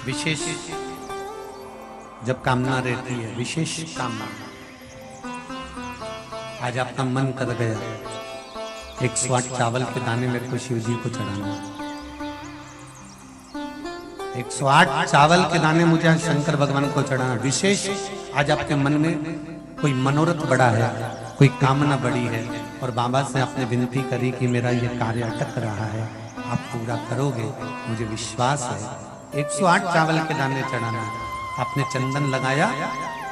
विशेष जब कामना रहती है, विशेष कामना, आज आपका मन कर गया 108 चावल के दाने मेरे को शिव जी को चढ़ाना, 108 चावल के दाने मुझे शंकर भगवान को चढ़ाना। विशेष आज आपके मन में कोई मनोरथ बड़ा है, कोई कामना बड़ी है और बाबा से आपने विनती करी कि मेरा ये कार्य अटक रहा है, आप पूरा करोगे, मुझे विश्वास है। 108 चावल के दाने चढ़ाना, आपने चंदन लगाया,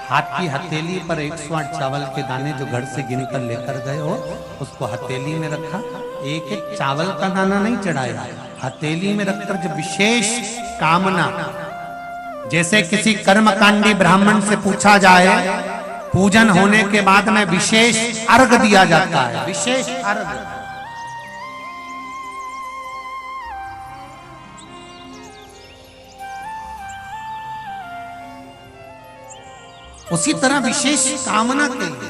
हाथ की हथेली पर 108 चावल के दाने जो घर से गिनकर लेकर गए हो उसको हथेली में रखा, एक एक चावल का दाना नहीं चढ़ाया, हथेली में रखकर जो विशेष कामना, जैसे किसी कर्मकांडी ब्राह्मण से पूछा जाए पूजन होने के बाद में विशेष अर्घ दिया जाता है, विशेष अर्घ, उसी तरह विशेष कामना के लिए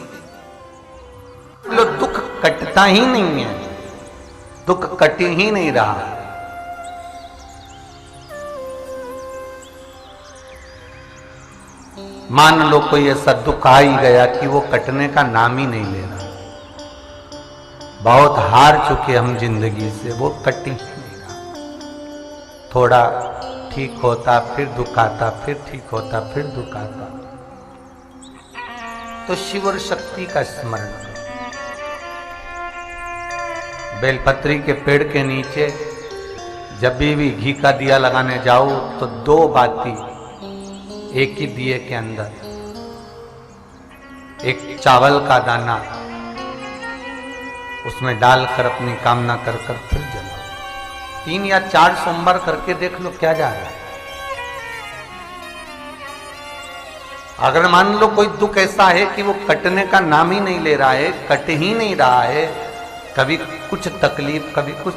दुख कटता ही नहीं है, दुख कट ही नहीं रहा। मान लो कोई ऐसा दुख आ ही गया कि वो कटने का नाम ही नहीं ले रहा, बहुत हार चुके हम जिंदगी से, वो कट ही नहीं रहा। थोड़ा ठीक होता फिर दुख आता, फिर ठीक होता फिर दुख आता। तो शिव और शक्ति का स्मरण करो। बेलपत्री के पेड़ के नीचे जब भी घी का दिया लगाने जाओ तो 2 बाती एक ही दिए के अंदर, एक चावल का दाना उसमें डालकर अपनी कामना कर फिर जलाओ। 3 या 4 सोमवार करके देख लो क्या जा रहा है। अगर मान लो कोई दुख ऐसा है कि वो कटने का नाम ही नहीं ले रहा है, कट ही नहीं रहा है, कभी कुछ तकलीफ कभी कुछ,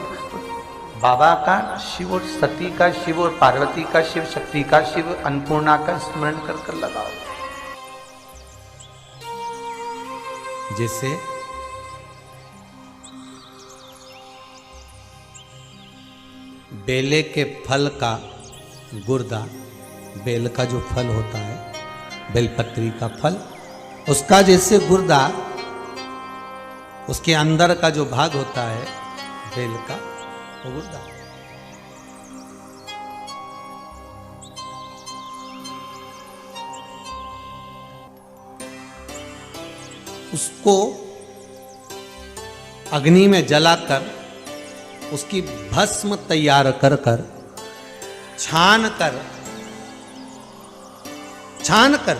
बाबा का, शिव और सती का, शिव और पार्वती का, शिव शक्ति का, शिव अन्नपूर्णा का स्मरण कर कर लगाओ। जैसे बेले के फल का गुर्दा, बेल का जो फल होता है, बेलपत्री का फल, उसका जैसे गुर्दा, उसके अंदर का जो भाग होता है बेल का, वो गुर्दा, उसको अग्नि में जलाकर उसकी भस्म तैयार कर कर छान कर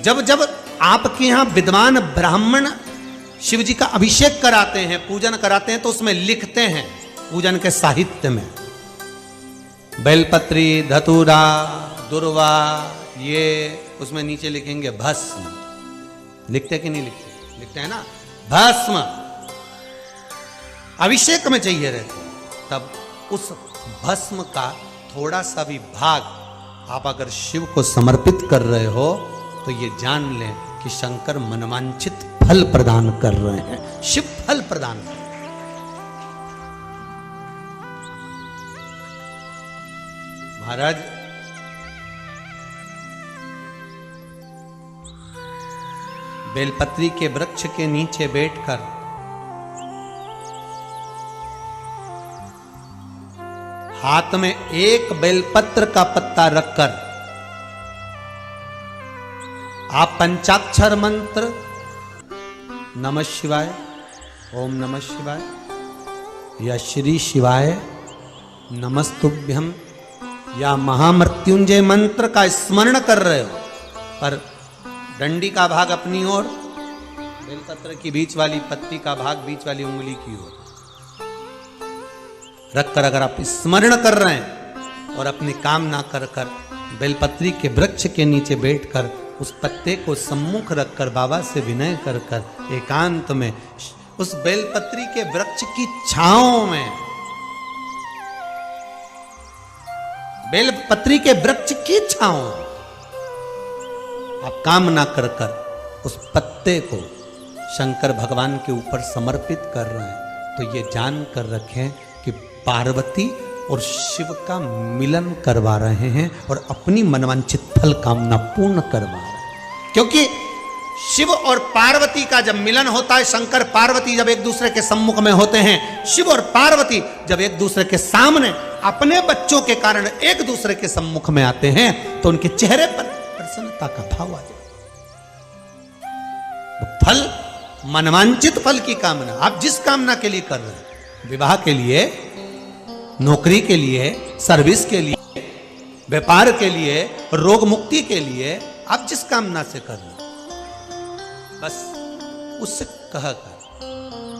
जब जब आपके यहां विद्वान ब्राह्मण शिव जी का अभिषेक कराते हैं, पूजन कराते हैं, तो उसमें लिखते हैं पूजन के साहित्य में, बेलपत्री, धतूरा, दुर्वा, ये उसमें नीचे लिखेंगे भस्म। लिखते कि नहीं लिखते? लिखते हैं ना, भस्म अभिषेक में चाहिए रहते। तब उस भस्म का थोड़ा सा भी भाग आप अगर शिव को समर्पित कर रहे हो तो ये जान लें कि शंकर मनवांछित फल प्रदान कर रहे हैं, शिव फल प्रदान कर रहे हैं। महाराज बेलपत्री के वृक्ष के नीचे बैठकर हाथ में एक बेलपत्र का पत्ता रखकर आप पंचाक्षर मंत्र नमः शिवाय, ओम नमः शिवाय या श्री शिवाय नमस्तुभ्यम या महामृत्युंजय मंत्र का स्मरण कर रहे हो, पर डंडी का भाग अपनी ओर, बेलपत्र की बीच वाली पत्ती का भाग बीच वाली उंगली की ओर रखकर अगर आप स्मरण कर रहे हैं और अपनी कामना कर कर बेलपत्री के वृक्ष के नीचे बैठकर उस पत्ते को सम्मुख रखकर बाबा से विनय कर कर एकांत में उस बेलपत्री के वृक्ष की छांव में, बेलपत्री के वृक्ष की छांव आप कामना कर कर उस पत्ते को शंकर भगवान के ऊपर समर्पित कर रहे हैं, तो ये जान कर रखें कि पार्वती और शिव का मिलन करवा रहे हैं और अपनी मनवांछित फल कामना पूर्ण करवा रहे हैं। क्योंकि शिव और पार्वती का जब मिलन होता है, शंकर पार्वती जब एक दूसरे के सम्मुख में होते हैं, शिव और पार्वती जब एक दूसरे के सामने अपने बच्चों के कारण एक दूसरे के सम्मुख में आते हैं, तो उनके चेहरे पर प्रसन्नता का भाव आ जाए। फल, मनवांचित फल की कामना, आप जिस कामना के लिए कर रहे हैं, विवाह के लिए, नौकरी के लिए, सर्विस के लिए, व्यापार के लिए, रोग मुक्ति के लिए, आप जिस कामना से कर रहे हैं, बस उससे कहा कर।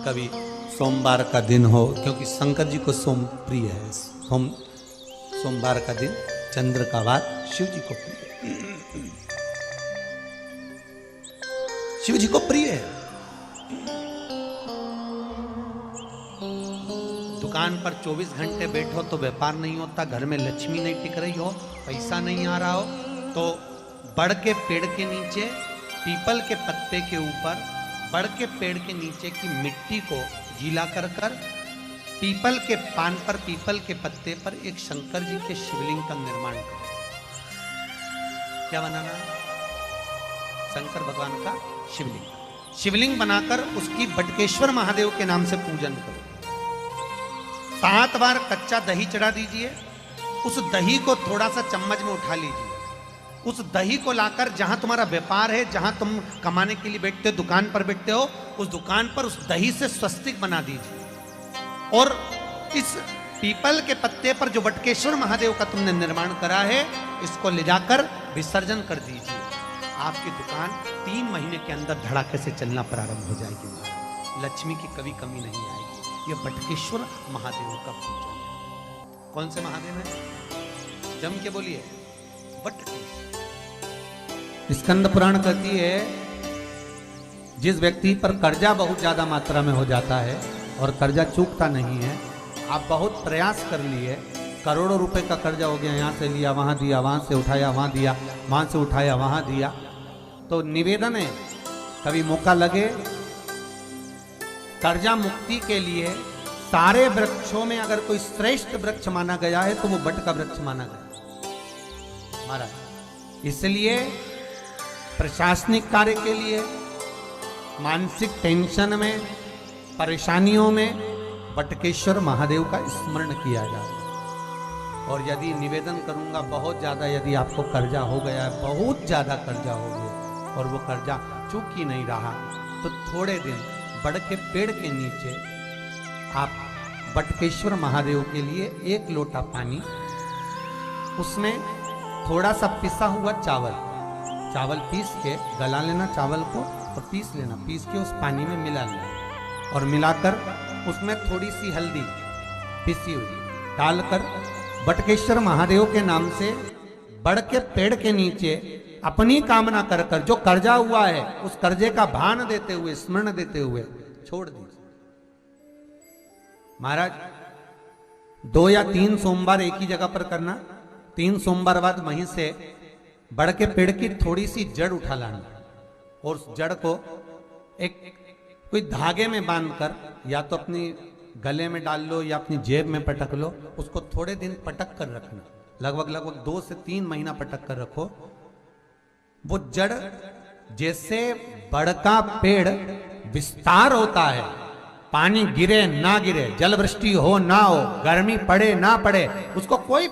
कभी सोमवार का दिन हो, क्योंकि शंकर जी को सोम प्रिय है, सोमवार का दिन, चंद्र का वार शिव जी को प्रिय है, शिव जी को प्रिय है। दुकान पर 24 घंटे बैठो तो व्यापार नहीं होता, घर में लक्ष्मी नहीं टिक रही हो, पैसा नहीं आ रहा हो, तो बड़ के पेड़ के नीचे, पीपल के पत्ते के ऊपर, बड़ के पेड़ के नीचे की मिट्टी को गीला कर कर पीपल के पान पर, पीपल के पत्ते पर एक शंकर जी के शिवलिंग का निर्माण करो। क्या बनाना है? शंकर भगवान का शिवलिंग। शिवलिंग बनाकर उसकी बटकेश्वर महादेव के नाम से पूजन करो। 7 बार कच्चा दही चढ़ा दीजिए। उस दही को थोड़ा सा चम्मच में उठा लीजिए। उस दही को लाकर जहां तुम्हारा व्यापार है, जहां तुम कमाने के लिए बैठते हो, दुकान पर बैठते हो, उस दुकान पर उस दही से स्वस्तिक बना दीजिए। और इस पीपल के पत्ते पर जो बटकेश्वर महादेव का तुमने निर्माण करा है, इसको ले जाकर विसर्जन कर दीजिए। आपकी दुकान 3 महीने के अंदर धड़ाके से चलना प्रारंभ हो जाएगी। लक्ष्मी की कभी कमी नहीं आएगी। यह बटकेश्वर महादेव का पूजन है। कौन से महादेव है? जम के बोलिए, बटकेश्वर। स्कंद पुराण कहती है, जिस व्यक्ति पर कर्जा बहुत ज्यादा मात्रा में हो जाता है और कर्जा चूकता नहीं है, आप बहुत प्रयास कर लिए, करोड़ों रुपए का कर्जा हो गया, यहाँ से लिया वहाँ दिया, वहाँ से उठाया वहाँ दिया, वहाँ से उठाया वहाँ दिया, तो निवेदन है, कभी मौका लगे कर्जा मुक्ति के लिए सारे वृक्षों में अगर कोई श्रेष्ठ वृक्ष माना गया है तो वो बट का वृक्ष माना गया महाराज। इसलिए प्रशासनिक कार्य के लिए, मानसिक टेंशन में, परेशानियों में बटकेश्वर महादेव का स्मरण किया जाए। और यदि निवेदन करूंगा, बहुत ज्यादा यदि आपको कर्जा हो गया है, बहुत ज्यादा कर्जा हो गया और वो कर्जा चूक ही नहीं रहा, तो थोड़े दिन बड़ के पेड़ के नीचे आप बटकेश्वर महादेव के लिए 1 लोटा पानी, उसमें थोड़ा सा पिसा हुआ चावल पीस के गला लेना, चावल को और पीस लेना, पीस के उस पानी में मिला लेना और मिलाकर उसमें थोड़ी सी हल्दी पिसी हुई डालकर बटकेश्वर महादेव के नाम से बड़ के पेड़ के नीचे अपनी कामना कर कर जो कर्जा हुआ है उस कर्जे का भान देते हुए, स्मरण देते हुए छोड़ दीजिए। महाराज 2 या 3 सोमवार एक ही जगह पर करना, 3 सोमवार बाद वहीं से बड़ के पेड़ की थोड़ी सी जड़ उठा लाना और उस जड़ को एक कोई धागे में बांधकर या तो अपनी गले में डाल लो या अपनी जेब में पटक लो, उसको थोड़े दिन पटक कर रखना, लगभग 2 से 3 महीना पटक कर रखो। वो जड़ जैसे बड़ का पेड़ विस्तार होता है, पानी गिरे ना गिरे, जल वृष्टि हो ना हो, गर्मी पड़े ना पड़े, उसको कोई